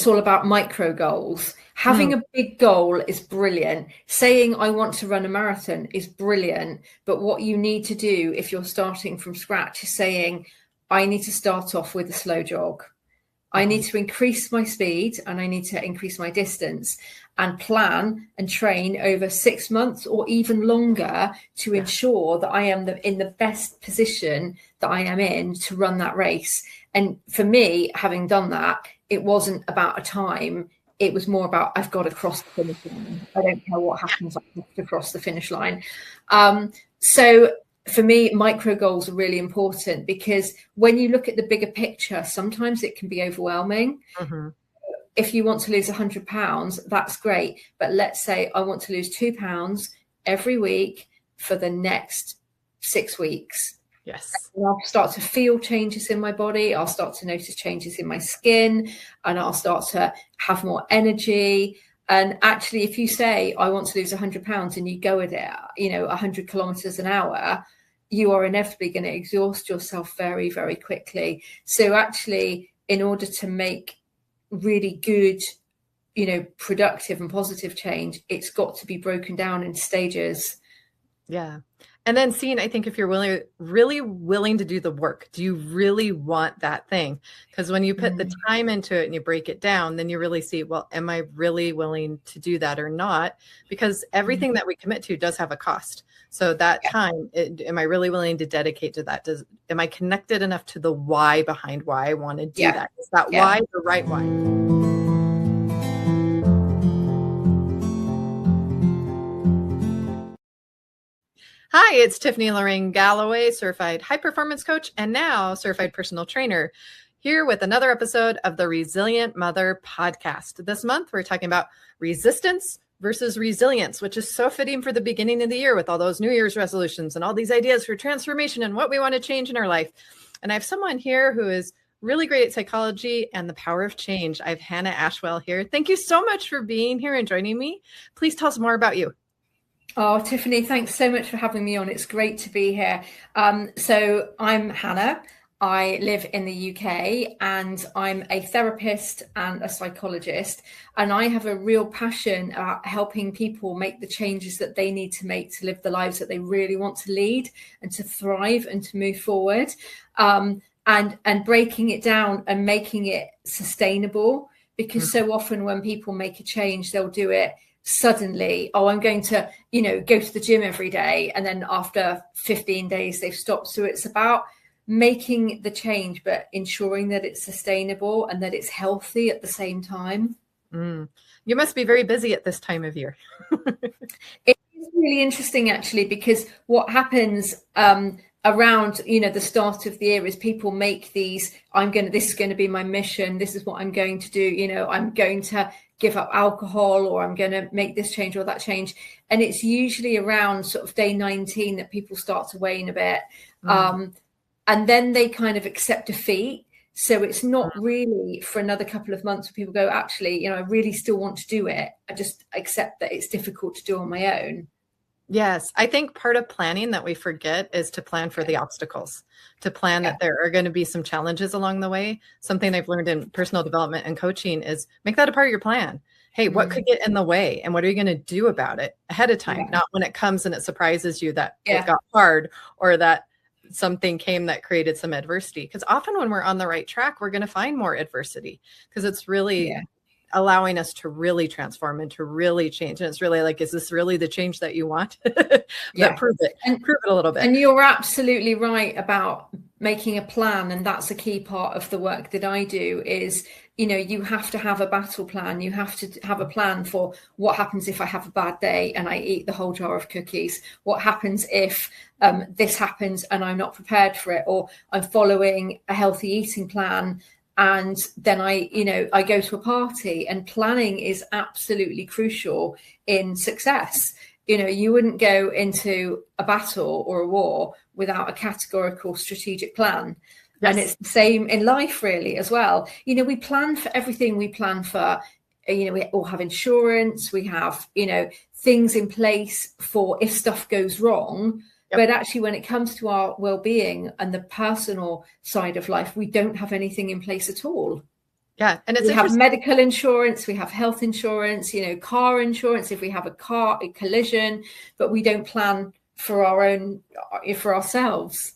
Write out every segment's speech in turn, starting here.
it's all about micro goals. Having a big goal is brilliant. Saying I want to run a marathon is brilliant. But what you need to do if you're starting from scratch is saying, I need to start off with a slow jog. I need to increase my speed and I need to increase my distance, and plan and train over 6 months or even longer to ensure that I am in the best position that I am in to run that race. And for me, having done that, it wasn't about a time. It was more about, I've got to cross the finish line. I don't care what happens, I have to cross the finish line. So for me, micro goals are really important, because when you look at the bigger picture, sometimes it can be overwhelming. If you want to lose 100 pounds, that's great. But let's say I want to lose 2 pounds every week for the next 6 weeks. Yes. And I'll start to feel changes in my body. I'll start to notice changes in my skin, and I'll start to have more energy. And actually, if you say, I want to lose 100 pounds and you go at it, 100 kilometers an hour, you are inevitably going to exhaust yourself very, very quickly. So actually, in order to make really good, productive and positive change, it's got to be broken down in stages. Yeah. And then seeing, I think if you're really willing to do the work, do you really want that thing? Because when you put the time into it and you break it down, then you really see, well, am I really willing to do that or not? Because everything that we commit to does have a cost. So that time, am I really willing to dedicate to that? Am I connected enough to the why behind why I want to do that? Is that why the right why? Hi, it's Tiffany Lorraine Galloway, certified high performance coach and now certified personal trainer, here with another episode of the Resilient Mother podcast. This month, we're talking about resistance versus resilience, which is so fitting for the beginning of the year with all those New Year's resolutions and all these ideas for transformation and what we want to change in our life. And I have someone here who is really great at psychology and the power of change. I have Hannah Ashwell here. Thank you so much for being here and joining me. Please tell us more about you. Oh, Tiffany, thanks so much for having me on. It's great to be here. So I'm Hannah. I live in the UK and I'm a therapist and a psychologist. And I have a real passion about helping people make the changes that they need to make to live the lives that they really want to lead and to thrive and to move forward. And breaking it down and making it sustainable, because so often when people make a change, they'll do it suddenly. Oh, I'm going to, go to the gym every day. And then after 15 days, they've stopped. So it's about making the change, but ensuring that it's sustainable and that it's healthy at the same time. You must be very busy at this time of year. It's really interesting, actually, because what happens around, the start of the year is people make these, this is going to be my mission. This is what I'm going to do. I'm going to give up alcohol, or I'm going to make this change or that change. And it's usually around sort of day 19 that people start to wane a bit. And then they kind of accept defeat. So it's not really for another couple of months where people go, actually, I really still want to do it. I just accept that it's difficult to do on my own. Yes. I think part of planning that we forget is to plan for the obstacles, to plan that there are going to be some challenges along the way. Something I've learned in personal development and coaching is make that a part of your plan. Hey, what could get in the way and what are you going to do about it ahead of time? Not when it comes and it surprises you that it got hard or that something came that created some adversity. Because often when we're on the right track, we're going to find more adversity because it's really allowing us to really transform and to really change. And it's really like, is this really the change that you want? But prove it a little bit. And you're absolutely right about making a plan. And that's a key part of the work that I do is, you have to have a battle plan. You have to have a plan for what happens if I have a bad day and I eat the whole jar of cookies. What happens if this happens and I'm not prepared for it, or I'm following a healthy eating plan and then I go to a party. And planning is absolutely crucial in success. You wouldn't go into a battle or a war without a categorical strategic plan. Yes. And it's the same in life really as well. We plan for everything. We plan for, we all have insurance. We have, things in place for if stuff goes wrong. Yep. But actually, when it comes to our well-being and the personal side of life, we don't have anything in place at all. Yeah. And it's We have interesting. medical insurance, we have health insurance, car insurance if we have a collision, but we don't plan for ourselves.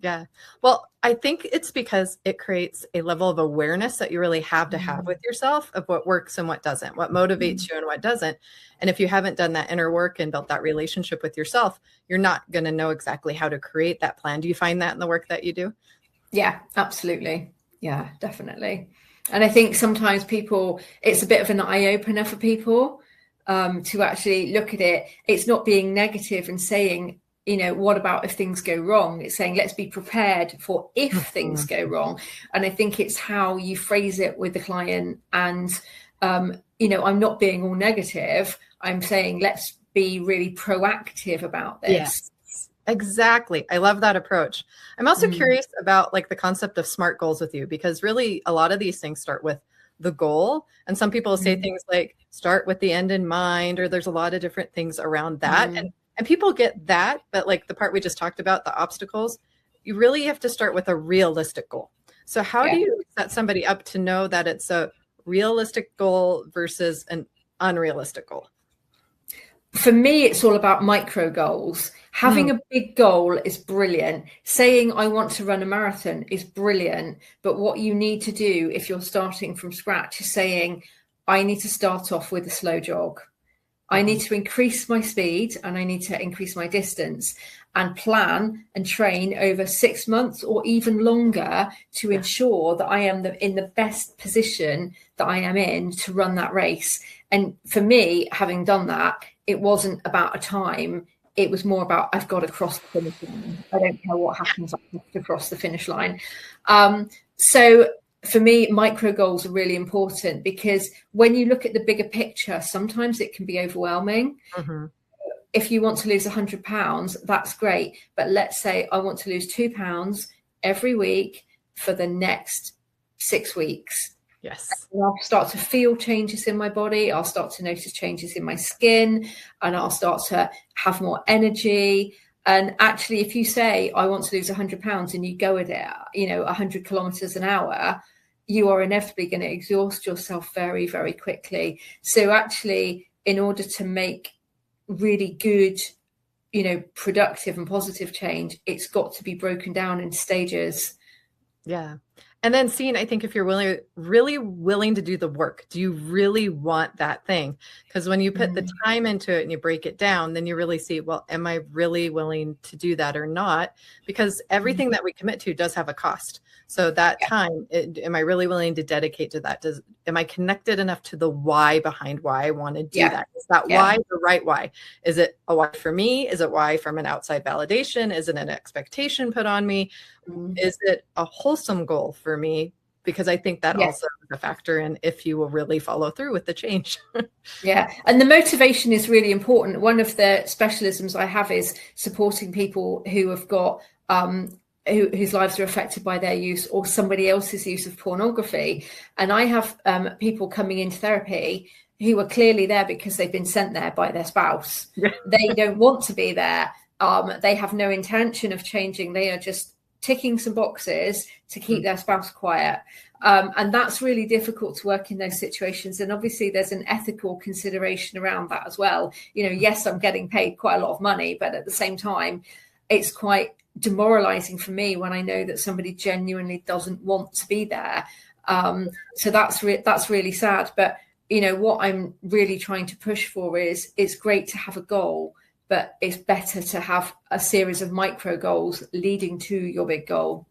Yeah. Well, I think it's because it creates a level of awareness that you really have to have with yourself of what works and what doesn't, what motivates you and what doesn't. And if you haven't done that inner work and built that relationship with yourself, you're not going to know exactly how to create that plan. Do you find that in the work that you do? Yeah, absolutely. Yeah, definitely. And I think sometimes it's a bit of an eye opener for people to actually look at it. It's not being negative and saying, what about if things go wrong? It's saying, let's be prepared for if things go wrong. And I think it's how you phrase it with the client. And, I'm not being all negative. I'm saying, let's be really proactive about this. Yes, exactly. I love that approach. I'm also curious about like the concept of SMART goals with you, because really a lot of these things start with the goal. And some people say things like start with the end in mind, or there's a lot of different things around that. And people get that, but like the part we just talked about, the obstacles, you really have to start with a realistic goal. So how do you set somebody up to know that it's a realistic goal versus an unrealistic goal? For me, it's all about micro goals. Having a big goal is brilliant. Saying I want to run a marathon is brilliant. But what you need to do if you're starting from scratch is saying, I need to start off with a slow jog. I need to increase my speed and I need to increase my distance and plan and train over 6 months or even longer to ensure that I am in the best position that I am in to run that race. And for me, having done that, it wasn't about a time. It was more about, I've got to cross the finish line. I don't care what happens, I have to cross the finish line. So for me, micro goals are really important, because when you look at the bigger picture, sometimes it can be overwhelming. If you want to lose 100 pounds, that's great. But let's say I want to lose 2 pounds every week for the next 6 weeks. Yes. And I'll start to feel changes in my body. I'll start to notice changes in my skin, and I'll start to have more energy. And actually, if you say, I want to lose 100 pounds and you go at it, 100 kilometers an hour, you are inevitably going to exhaust yourself very, very quickly. So actually, in order to make really good, productive and positive change, it's got to be broken down in stages. Yeah. And then seeing, I think if you're really willing to do the work, do you really want that thing? Because when you put the time into it and you break it down, then you really see, well, am I really willing to do that or not? Because everything that we commit to does have a cost. So that time, am I really willing to dedicate to that? Am I connected enough to the why behind why I want to do that? Is that why the right why? Is it a why for me? Is it why from an outside validation? Is it an expectation put on me? Is it a wholesome goal for me? Because I think that also is a factor in if you will really follow through with the change. And the motivation is really important. One of the specialisms I have is supporting people who have got whose lives are affected by their use or somebody else's use of pornography. And I have people coming into therapy who are clearly there because they've been sent there by their spouse. They don't want to be there. They have no intention of changing. They are just ticking some boxes to keep their spouse quiet. And that's really difficult to work in those situations. And obviously there's an ethical consideration around that as well. Yes, I'm getting paid quite a lot of money, but at the same time, it's quite demoralizing for me when I know that somebody genuinely doesn't want to be there. So that's really sad. But what I'm really trying to push for is it's great to have a goal, but it's better to have a series of micro goals leading to your big goal.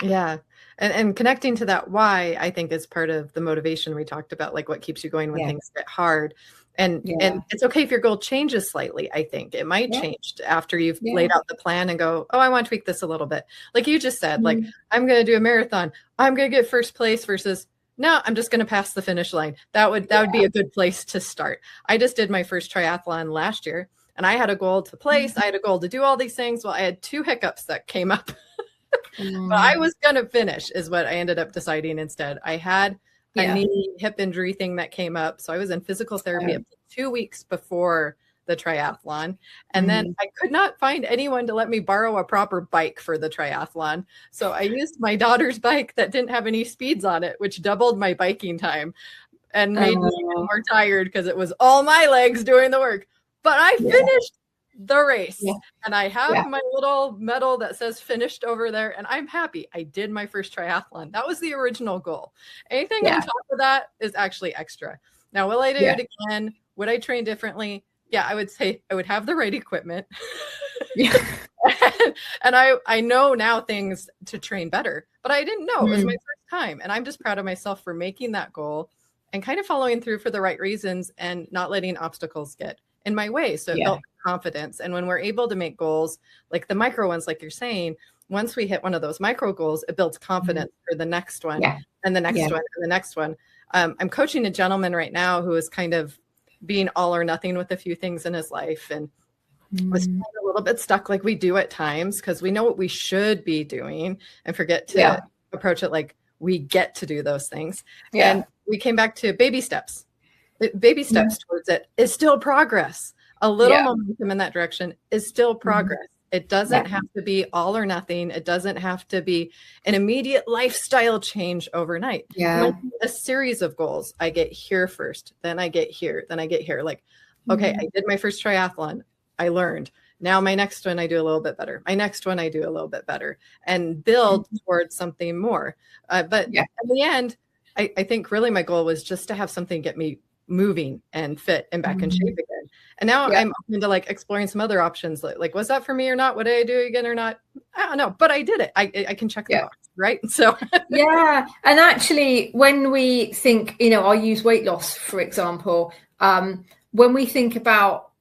Yeah. And connecting to that why, I think, is part of the motivation we talked about, like what keeps you going when things get hard. And it's okay if your goal changes slightly. I think it might change after you've laid out the plan and go, oh, I want to tweak this a little bit. Like you just said, like, I'm going to do a marathon. I'm going to get first place versus no, I'm just going to pass the finish line. That would be a good place to start. I just did my first triathlon last year and I had a goal to place. I had a goal to do all these things. Well, I had 2 hiccups that came up. But I was going to finish is what I ended up deciding instead. I had a knee hip injury thing that came up. So I was in physical therapy up to 2 weeks before the triathlon. And then I could not find anyone to let me borrow a proper bike for the triathlon. So I used my daughter's bike that didn't have any speeds on it, which doubled my biking time and made me even more tired because it was all my legs doing the work. But I finished the race and I have my little medal that says finished over there, and I'm happy. I did my first triathlon. That was the original goal. Anything on top of that is actually extra. Now, will I do it again? Would I train differently? Yeah, I would say I would have the right equipment. And I know now things to train better, but I didn't know. It was my first time. And I'm just proud of myself for making that goal and kind of following through for the right reasons and not letting obstacles get in my way. So it built confidence. And when we're able to make goals, like the micro ones, like you're saying, once we hit one of those micro goals, it builds confidence for the next one and the next one and the next one. I'm coaching a gentleman right now who is kind of being all or nothing with a few things in his life and was kind of a little bit stuck like we do at times because we know what we should be doing and forget to approach it like we get to do those things. And we came back to baby steps. Baby steps towards it is still progress. A little momentum in that direction is still progress. It doesn't have to be all or nothing. It doesn't have to be an immediate lifestyle change overnight. A series of goals. I get here first, then I get here, then I get here. Like, okay, I did my first triathlon. I learned. Now my next one, I do a little bit better. My next one, I do a little bit better and build towards something more. But in the end, I think really my goal was just to have something get me moving and fit and back in shape again. And now I'm open to like exploring some other options. Like, was that for me or not? Would I do it again or not? I don't know, but I did it. I can check the box, right? So and actually when we think, I'll use weight loss, for example, when we think about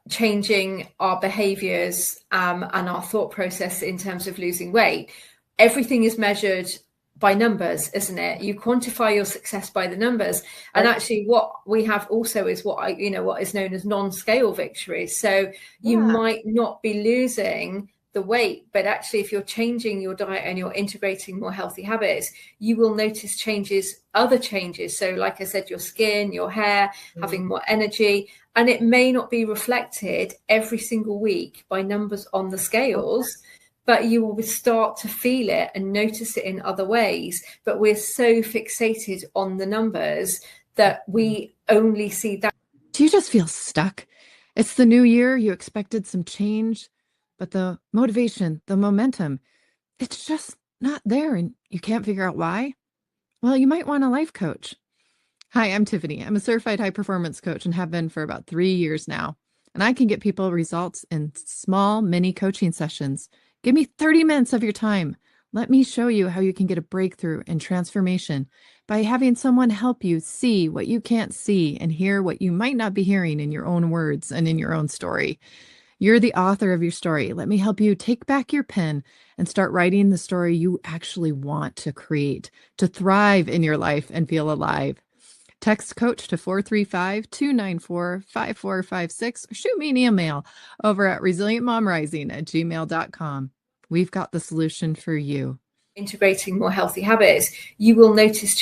changing our behaviors and our thought process in terms of losing weight, everything is measured by numbers, isn't it? You quantify your success by the numbers. And actually what we have also is what is known as non-scale victories. So you might not be losing the weight, but actually if you're changing your diet and you're integrating more healthy habits, you will notice other changes. So like I said, your skin, your hair, having more energy, and it may not be reflected every single week by numbers on the scales, but you will start to feel it and notice it in other ways. But we're so fixated on the numbers that we only see that. Do you just feel stuck? It's the new year. You expected some change, but the motivation, the momentum, it's just not there and you can't figure out why. Well, you might want a life coach. Hi, I'm Tiffany. I'm a certified high performance coach and have been for about 3 years now. And I can get people results in small mini coaching sessions. Give me 30 minutes of your time. Let me show you how you can get a breakthrough and transformation by having someone help you see what you can't see and hear what you might not be hearing in your own words and in your own story. You're the author of your story. Let me help you take back your pen and start writing the story you actually want to create, to thrive in your life and feel alive. Text coach to 435-294-5456 or shoot me an email over at resilientmomrising@gmail.com. We've got the solution for you. Integrating more healthy habits, you will notice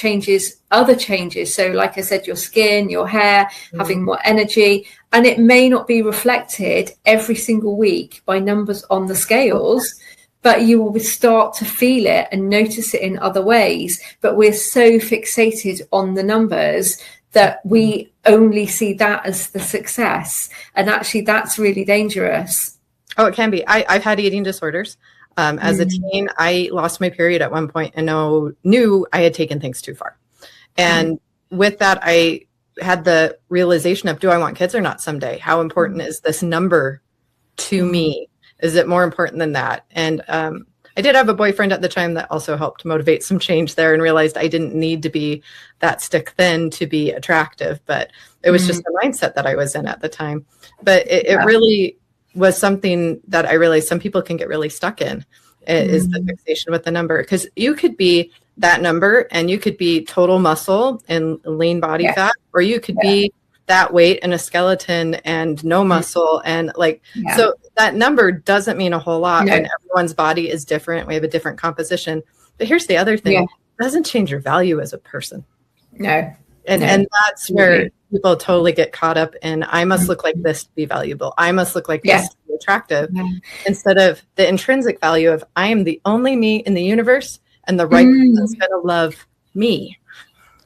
other changes. So like I said, your skin, your hair, having more energy, and it may not be reflected every single week by numbers on the scales, but you will start to feel it and notice it in other ways. But we're so fixated on the numbers that we only see that as the success. And actually that's really dangerous. Oh, it can be. I've had eating disorders. As a teen, I lost my period at one point and knew I had taken things too far. And with that, I had the realization of, do I want kids or not someday? How important is this number to me? Is it more important than that? And I did have a boyfriend at the time that also helped motivate some change there and realized I didn't need to be that stick thin to be attractive, but it was just the mindset that I was in at the time. But it really was something that I realized some people can get really stuck in, is the fixation with the number. Because you could be that number and you could be total muscle and lean body fat, or you could be that weight and a skeleton and no muscle. And so that number doesn't mean a whole lot when everyone's body is different. We have a different composition. But here's the other thing. It doesn't change your value as a person. No. And that's where people totally get caught up in, I must look like this to be valuable. I must look like this to be attractive. Instead of the intrinsic value of, I am the only me in the universe, and the right person's going to love me.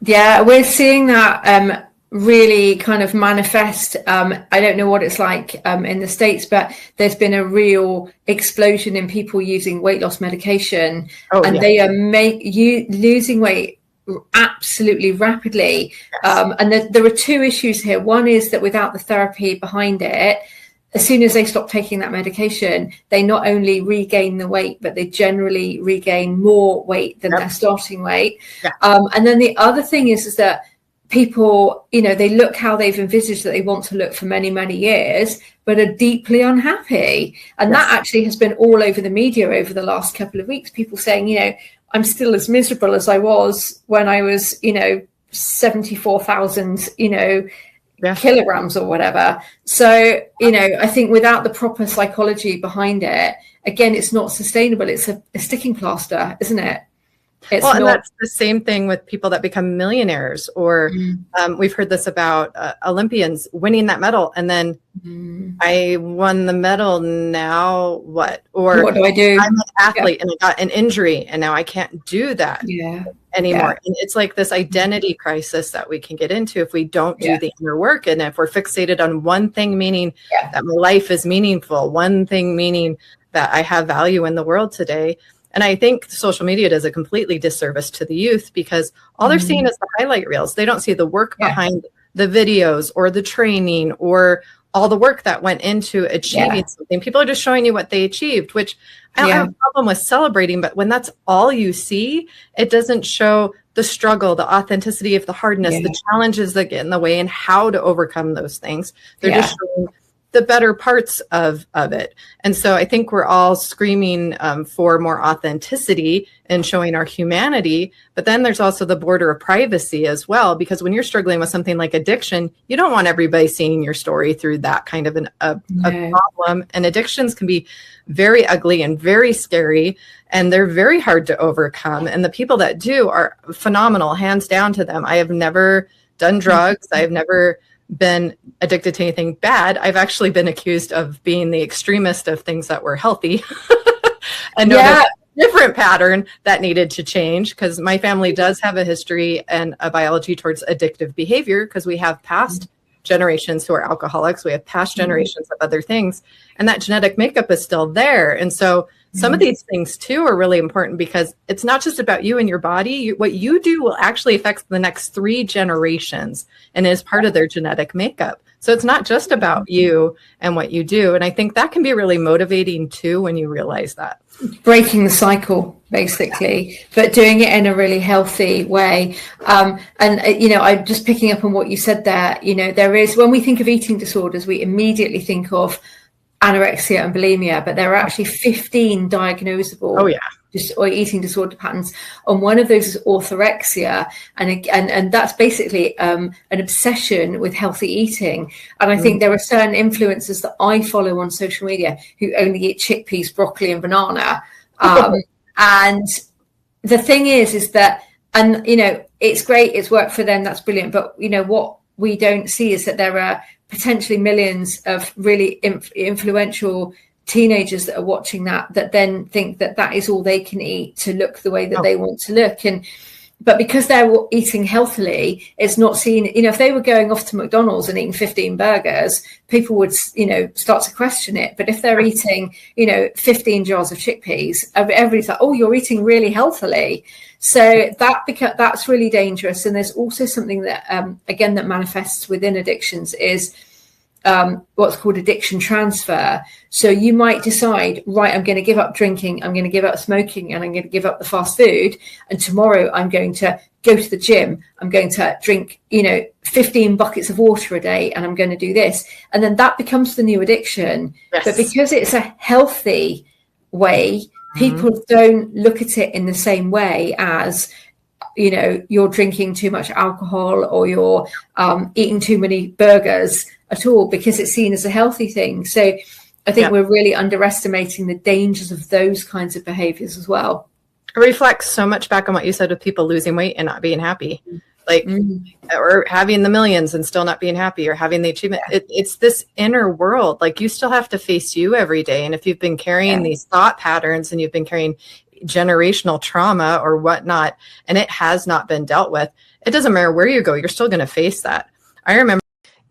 Yeah, we're seeing that really kind of manifest. I don't know what it's like in the States, but there's been a real explosion in people using weight loss medication, and they are losing weight absolutely rapidly. And there are two issues here. One is that without the therapy behind it, as soon as they stop taking that medication, they not only regain the weight, but they generally regain more weight than their starting weight. And then the other thing is that people, they look how they've envisaged that they want to look for many, many years, but are deeply unhappy. And that actually has been all over the media over the last couple of weeks. People saying, I'm still as miserable as I was when I was, 74,000, kilograms or whatever. So, I think without the proper psychology behind it, again, it's not sustainable. It's a sticking plaster, isn't it? And that's the same thing with people that become millionaires, or we've heard this about Olympians winning that medal, and then I won the medal, now what? Or what do I do? I'm an athlete and I got an injury, and now I can't do that anymore. And it's like this identity crisis that we can get into if we don't do the inner work, and if we're fixated on one thing, meaning that my life is meaningful, one thing meaning that I have value in the world today. And I think social media does a completely disservice to the youth, because all they're seeing is the highlight reels. They don't see the work behind the videos, or the training, or all the work that went into achieving something. People are just showing you what they achieved, which I don't have a problem with celebrating, but when that's all you see, it doesn't show the struggle, the authenticity of the hardness, the challenges that get in the way, and how to overcome those things. They're just showing the better parts of it. And so I think we're all screaming for more authenticity and showing our humanity. But then there's also the border of privacy as well, because when you're struggling with something like addiction, you don't want everybody seeing your story through that kind of a problem. And addictions can be very ugly and very scary, and they're very hard to overcome. And the people that do are phenomenal, hands down to them. I have never done drugs. I have never been addicted to anything bad. I've actually been accused of being the extremist of things that were healthy. And noticed a different pattern that needed to change, because my family does have a history and a biology towards addictive behavior, because we have past generations who are alcoholics. We have past generations of other things, and that genetic makeup is still there. And so some of these things too are really important, because it's not just about you and your body. What you do will actually affect the next 3 generations, and is part of their genetic makeup. So it's not just about you and what you do. And I think that can be really motivating too, when you realize that. Breaking the cycle, basically, but doing it in a really healthy way. I'm just picking up on what you said there. There is, when we think of eating disorders, we immediately think of anorexia and bulimia, but there are actually 15 diagnosable or eating disorder patterns, and one of those is orthorexia, and that's basically an obsession with healthy eating. And I think there are certain influencers that I follow on social media who only eat chickpeas, broccoli, and banana. And the thing is that, and it's great, it's worked for them, that's brilliant. But what we don't see is that there are potentially millions of really influential teenagers that are watching that then think that is all they can eat to look the way that they want to look. But because they're eating healthily, it's not seen, if they were going off to McDonald's and eating 15 burgers, people would, start to question it. But if they're eating, 15 jars of chickpeas, everybody's like, oh, you're eating really healthily. So that's really dangerous. And there's also something that, again, that manifests within addictions is what's called addiction transfer. So you might decide, right, I'm going to give up drinking, I'm going to give up smoking, and I'm going to give up the fast food. And tomorrow I'm going to go to the gym. I'm going to drink, 15 buckets of water a day, and I'm going to do this. And then that becomes the new addiction. Yes. But because it's a healthy way, people don't look at it in the same way as, you're drinking too much alcohol, or you're eating too many burgers at all, because it's seen as a healthy thing. So I think we're really underestimating the dangers of those kinds of behaviors as well. It reflects so much back on what you said with people losing weight and not being happy. like, or having the millions and still not being happy, or having the achievement. It's this inner world. Like, you still have to face you every day. And if you've been carrying these thought patterns and you've been carrying generational trauma or whatnot, and it has not been dealt with, it doesn't matter where you go, you're still going to face that. I remember.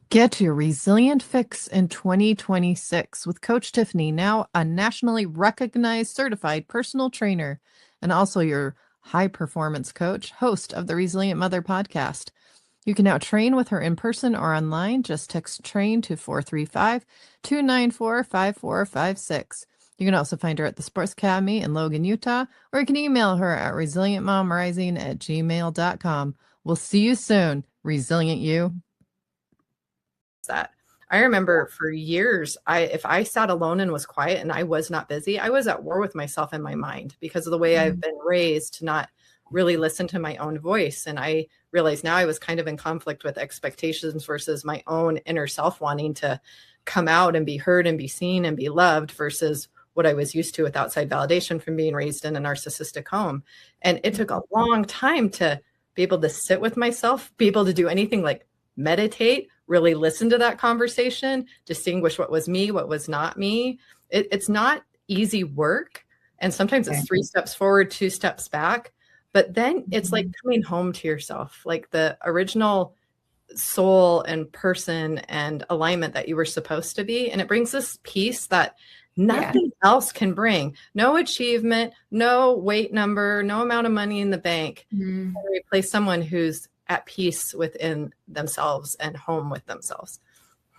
Get your resilient fix in 2026 with Coach Tiffany, now a nationally recognized certified personal trainer and also your high performance coach, host of the Resilient Mother podcast. You can now train with her in person or online. Just text train to 435-294-5456. You can also find her at the Sports Academy in Logan, Utah, or you can email her at resilientmomrising@gmail.com. We'll see you soon. Resilient you. That I remember for years, if I sat alone and was quiet and I was not busy, I was at war with myself in my mind because of the way I've been raised to not really listen to my own voice. And I realized now I was kind of in conflict with expectations versus my own inner self wanting to come out and be heard and be seen and be loved versus what I was used to with outside validation from being raised in a narcissistic home. And it took a long time to be able to sit with myself, be able to do anything like meditate, really listen to that conversation, distinguish what was me, what was not me. It's not easy work. And sometimes it's 3 steps forward, 2 steps back. But then it's like coming home to yourself, like the original soul and person and alignment that you were supposed to be. And it brings this peace that nothing else can bring. No achievement, no weight number, no amount of money in the bank can replace someone who's at peace within themselves and home with themselves.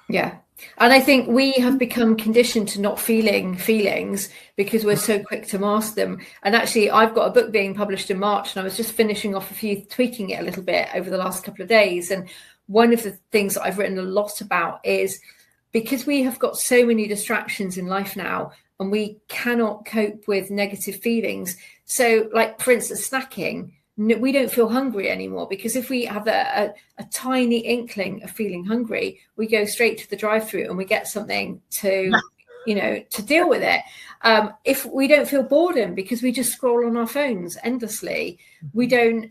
Yeah. And I think we have become conditioned to not feeling feelings because we're so quick to mask them. And actually, I've got a book being published in March, and I was just finishing off tweaking it a little bit over the last couple of days. And one of the things that I've written a lot about is because we have got so many distractions in life now, and we cannot cope with negative feelings. So, like, for instance, snacking. We don't feel hungry anymore because if we have a tiny inkling of feeling hungry, we go straight to the drive-through and we get something to deal with it. If we don't feel boredom because we just scroll on our phones endlessly, we don't,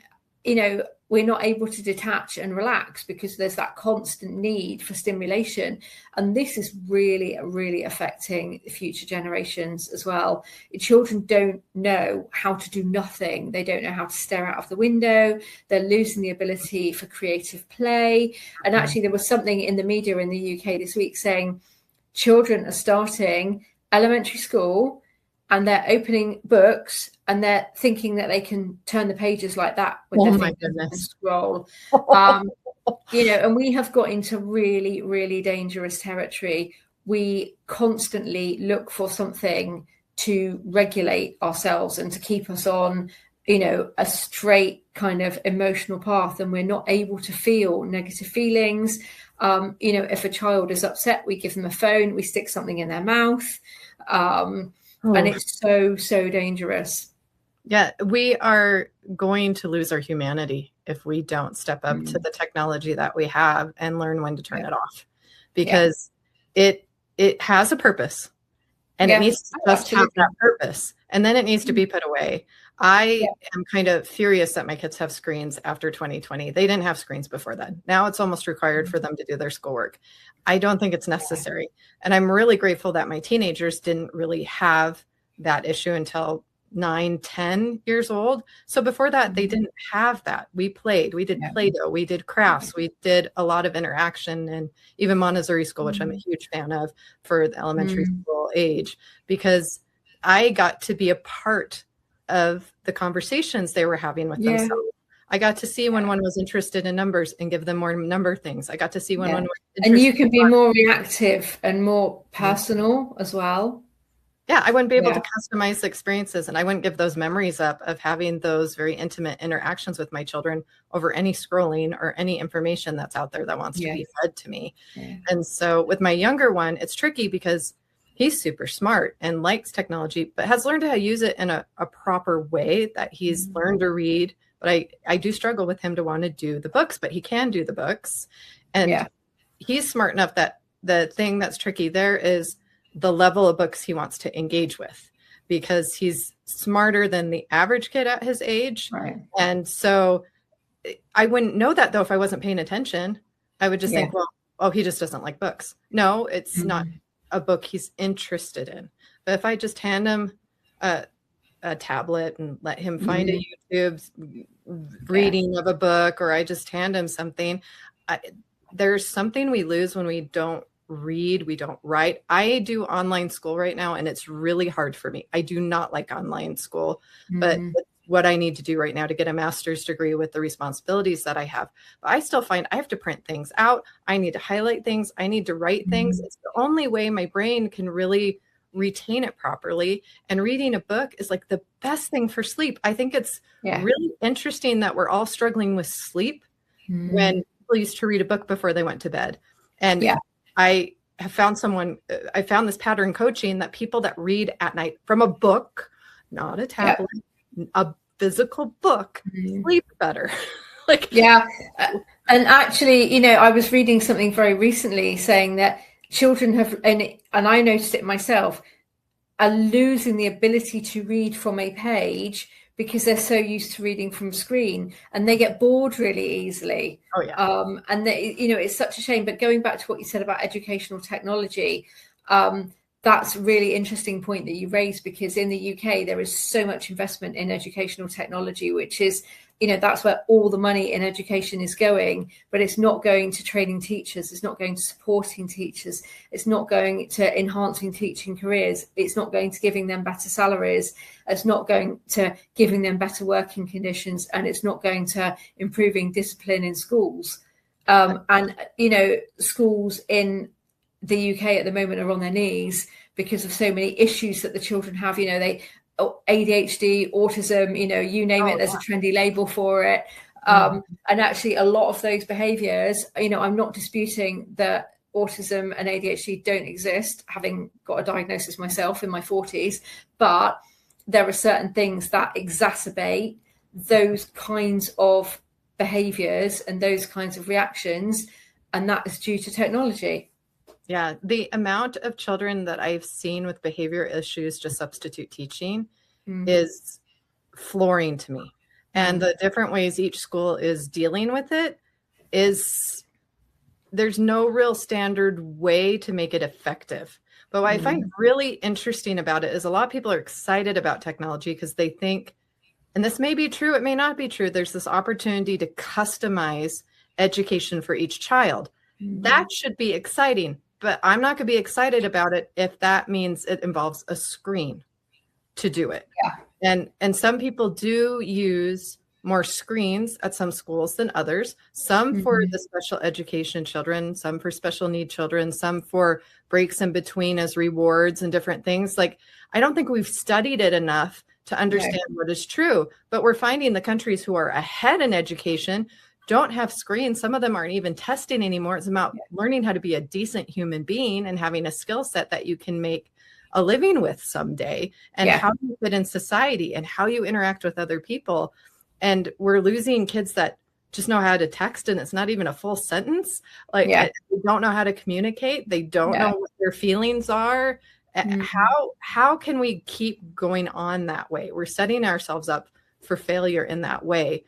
we're not able to detach and relax because there's that constant need for stimulation. And this is really, really affecting future generations as well. Children don't know how to do nothing. They don't know how to stare out of the window. They're losing the ability for creative play. And actually, there was something in the media in the UK this week saying children are starting elementary school and they're opening books and they're thinking that they can turn the pages like that with their fingers and scroll. And we have got into really, really dangerous territory. We constantly look for something to regulate ourselves and to keep us on, a straight kind of emotional path, and we're not able to feel negative feelings. If a child is upset, we give them a phone, we stick something in their mouth. And it's so, so dangerous. Yeah, we are going to lose our humanity if we don't step up to the technology that we have and learn when to turn it off, because it has a purpose and it needs to just have that purpose, and then it needs to be put away. I am kind of furious that my kids have screens after 2020. They didn't have screens before then. Now it's almost required for them to do their schoolwork. I don't think it's necessary. And I'm really grateful that my teenagers didn't really have that issue until 9, 10 years old. So before that, they didn't have that. We played, we did Play-Doh, we did crafts, we did a lot of interaction, and even Montessori school, which I'm a huge fan of for the elementary school age, because I got to be a part of the conversations they were having with themselves. I got to see when one was interested in numbers and give them more number things. I got to see when one was interested. And you can be more reactive and more personal as well. Yeah, I wouldn't be able to customize the experiences, and I wouldn't give those memories up of having those very intimate interactions with my children over any scrolling or any information that's out there that wants to be fed to me. And so with my younger one, it's tricky because he's super smart and likes technology, but has learned how to use it in a proper way, that he's learned to read. But I do struggle with him to want to do the books, but he can do the books. And he's smart enough that the thing that's tricky there is the level of books he wants to engage with, because he's smarter than the average kid at his age. Right. And so I wouldn't know that though if I wasn't paying attention. I would just think, well, oh, he just doesn't like books. No, it's not a book he's interested in. But if I just hand him a tablet and let him find a YouTube reading of a book, or I just hand him something, there's something we lose when we don't read, we don't write. I do online school right now, and it's really hard for me. I do not like online school, but it's what I need to do right now to get a master's degree with the responsibilities that I have. But I still find I have to print things out. I need to highlight things. I need to write things. It's the only way my brain can really retain it properly. And reading a book is like the best thing for sleep. I think it's really interesting that we're all struggling with sleep when people used to read a book before they went to bed. And I have found I found this pattern coaching that people that read at night from a book, not a tablet, a physical book, sleep better. And actually, you know, I was reading something very recently saying that children have, and I noticed it myself, are losing the ability to read from a page because they're so used to reading from a screen, and they get bored really easily. And they, you know, it's such a shame. But going back to what you said about educational technology, that's a really interesting point that you raised, because in the UK there is so much investment in educational technology, which is, you know, that's where all the money in education is going, but it's not going to training teachers. It's not going to supporting teachers. It's not going to enhancing teaching careers. It's not going to giving them better salaries. It's not going to giving them better working conditions. And it's not going to improving discipline in schools. And, you know, schools in the UK at the moment are on their knees because of so many issues that the children have. You know, ADHD, autism, you know, you name it, there's a trendy label for it. And actually a lot of those behaviors, you know, I'm not disputing that autism and ADHD don't exist, having got a diagnosis myself in my 40s, but there are certain things that exacerbate those kinds of behaviors and those kinds of reactions, and that is due to technology. Yeah, the amount of children that I've seen with behavior issues to substitute teaching is flooring to me. And the different ways each school is dealing with it is, there's no real standard way to make it effective. But what I find really interesting about it is a lot of people are excited about technology because they think, and this may be true, it may not be true, there's this opportunity to customize education for each child. That should be exciting. But I'm not going to be excited about it if that means it involves a screen to do it. And some people do use more screens at some schools than others, some for the special education children, some for special need children, some for breaks in between as rewards and different things. Like, I don't think we've studied it enough to understand what is true, but we're finding the countries who are ahead in education don't have screens. Some of them aren't even testing anymore. It's about learning how to be a decent human being and having a skill set that you can make a living with someday, and how you fit in society and how you interact with other people. And we're losing kids that just know how to text, and it's not even a full sentence. Like, they don't know how to communicate. They don't know what their feelings are. How can we keep going on that way? We're setting ourselves up for failure in that way.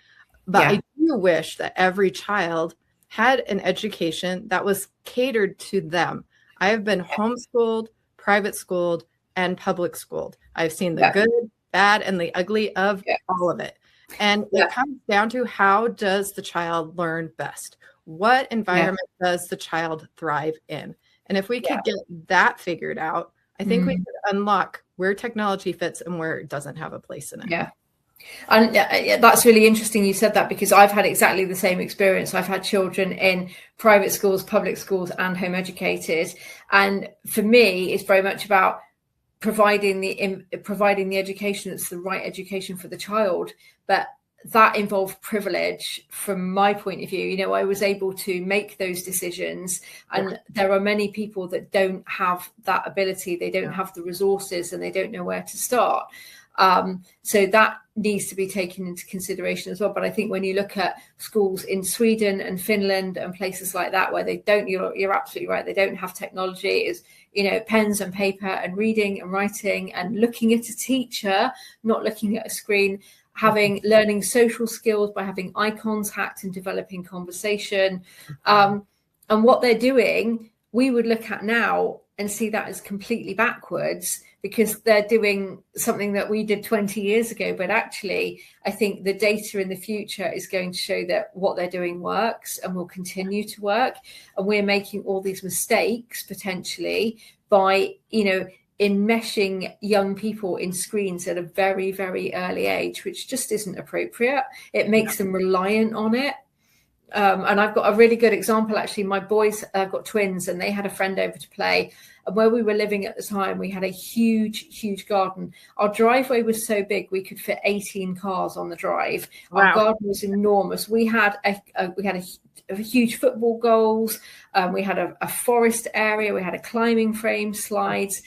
But I do wish that every child had an education that was catered to them. I have been homeschooled, private schooled, and public schooled. I've seen the good, bad, and the ugly of all of it. And it comes down to, how does the child learn best? What environment does the child thrive in? And if we could get that figured out, I think we could unlock where technology fits and where it doesn't have a place in it. And that's really interesting you said that, because I've had exactly the same experience. I've had children in private schools, public schools, and home educated. And for me, it's very much about providing the education that's the right education for the child. But that involved privilege from my point of view. You know, I was able to make those decisions, and there are many people that don't have that ability. They don't have the resources, and they don't know where to start. So that needs to be taken into consideration as well. But I think when you look at schools in Sweden and Finland and places like that, where they don't, you're absolutely right, they don't have technology, is, you know, pens and paper and reading and writing and looking at a teacher, not looking at a screen. learning social skills by having eye contact and developing conversation. And what they're doing, we would look at now and see that as completely backwards, because they're doing something that we did 20 years ago. But actually, I think the data in the future is going to show that what they're doing works and will continue to work. And we're making all these mistakes potentially by, enmeshing young people in screens at a very, very early age, which just isn't appropriate. It makes them reliant on it. And I've got a really good example, actually. My boys, I've got twins, and they had a friend over to play. And where we were living at the time, we had a huge, huge garden. Our driveway was so big, we could fit 18 cars on the drive. Wow. Our garden was enormous. We had a huge football goals. We had a forest area. We had a climbing frame, slides.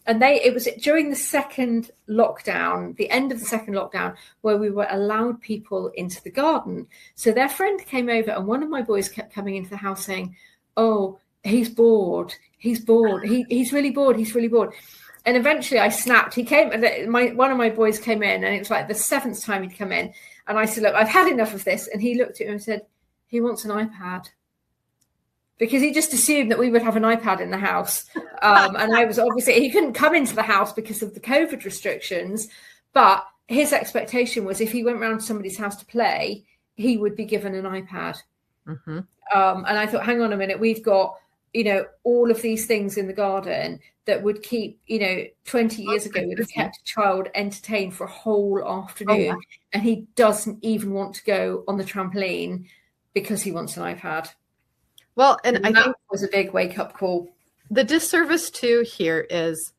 And it was during the second lockdown, the end of the second lockdown, where we were allowed people into the garden. So their friend came over, and one of my boys kept coming into the house saying, "Oh, he's bored. He's bored. He's really bored. He's really bored." And eventually I snapped. One of my boys came in, and it was like the 7th time he'd come in. And I said, "Look, I've had enough of this." And he looked at him and said, "He wants an iPad." Because he just assumed that we would have an iPad in the house. And he couldn't come into the house because of the COVID restrictions. But his expectation was if he went round to somebody's house to play, he would be given an iPad. Mm-hmm. And I thought, hang on a minute, we've got, all of these things in the garden that would keep, 20 years ago would have kept a child entertained for a whole afternoon. Oh, yeah. And he doesn't even want to go on the trampoline because he wants an iPad. Well, and I think was a big wake-up call. The disservice too here is,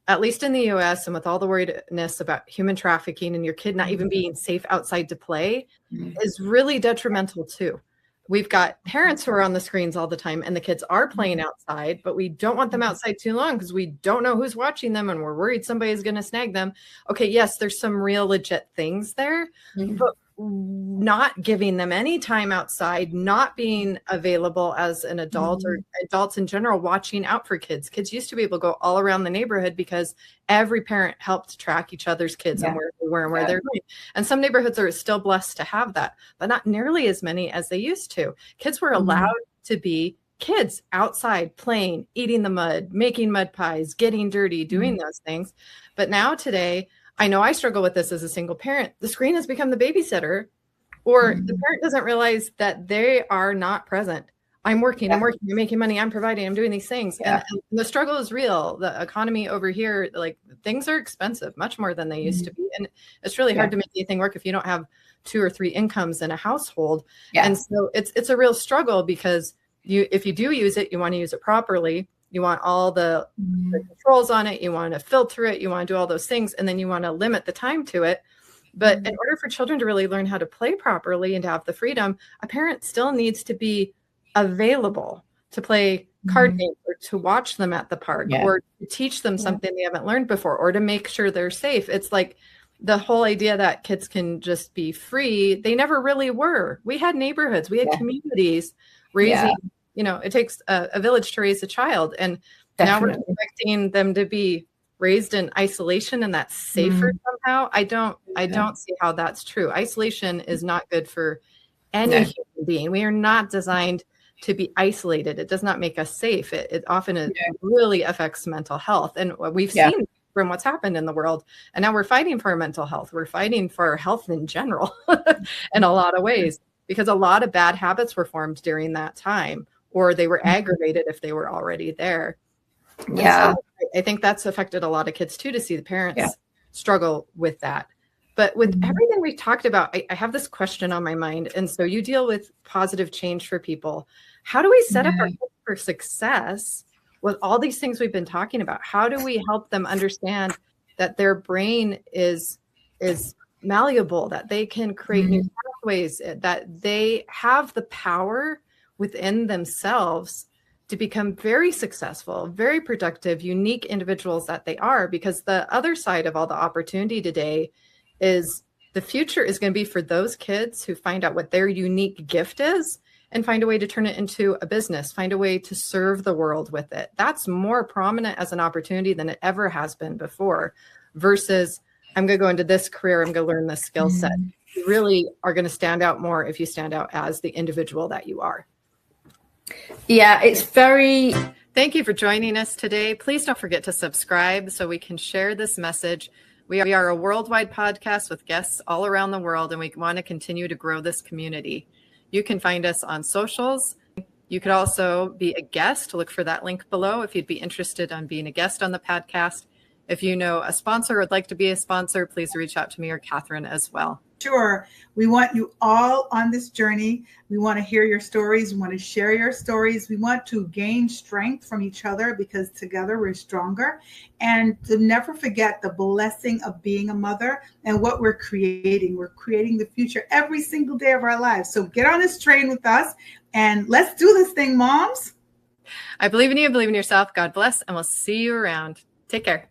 at least in the US, and with all the worriedness about human trafficking and your kid not even being safe outside to play, is really detrimental too. We've got parents who are on the screens all the time, and the kids are playing outside, but we don't want them outside too long because we don't know who's watching them, and we're worried somebody's going to snag them. Okay, yes, there's some real legit things there, but not giving them any time outside, not being available as an adult or adults in general, watching out for kids. Kids used to be able to go all around the neighborhood because every parent helped track each other's kids and where they were and where they're going. And some neighborhoods are still blessed to have that, but not nearly as many as they used to. Kids were allowed to be kids outside playing, eating the mud, making mud pies, getting dirty, doing those things. But now today, I know I struggle with this as a single parent. The screen has become the babysitter, or the parent doesn't realize that they are not present. I'm working, I'm making money, I'm providing, I'm doing these things. And the struggle is real. The economy over here, like, things are expensive, much more than they used to be. And it's really hard to make anything work if you don't have 2 or 3 incomes in a household. And so it's a real struggle, because if you do use it, you want to use it properly. You want all the controls on it. You want to filter it. You want to do all those things. And then you want to limit the time to it. But in order for children to really learn how to play properly and to have the freedom, a parent still needs to be available to play card games, or to watch them at the park, or to teach them something they haven't learned before, or to make sure they're safe. It's like the whole idea that kids can just be free. They never really were. We had neighborhoods. We had communities raising it takes a village to raise a child. And now we're expecting them to be raised in isolation, and that's safer somehow. I don't see how that's true. Isolation is not good for any human being. We are not designed to be isolated. It does not make us safe. It often really affects mental health. And we've seen from what's happened in the world. And now we're fighting for our mental health. We're fighting for our health in general in a lot of ways, because a lot of bad habits were formed during that time, or they were aggravated if they were already there. So I think that's affected a lot of kids too, to see the parents struggle with that. But with everything we've talked about, I have this question on my mind. And so you deal with positive change for people. How do we set up our kids for success with all these things we've been talking about? How do we help them understand that their brain is malleable, that they can create new pathways, that they have the power within themselves to become very successful, very productive, unique individuals that they are? Because the other side of all the opportunity today is the future is going to be for those kids who find out what their unique gift is and find a way to turn it into a business, find a way to serve the world with it. That's more prominent as an opportunity than it ever has been before, versus I'm going to go into this career. I'm going to learn this skill set. You really are going to stand out more if you stand out as the individual that you are. Yeah, it's very... Thank you for joining us today. Please don't forget to subscribe so we can share this message. We are a worldwide podcast with guests all around the world, and we want to continue to grow this community. You can find us on socials. You could also be a guest. Look for that link below if you'd be interested in being a guest on the podcast. If you know a sponsor or would like to be a sponsor, please reach out to me or Catherine as well. Sure. We want you all on this journey. We want to hear your stories. We want to share your stories. We want to gain strength from each other because together we're stronger. And to never forget the blessing of being a mother and what we're creating. We're creating the future every single day of our lives. So get on this train with us and let's do this thing, moms. I believe in you. Believe in yourself. God bless. And we'll see you around. Take care.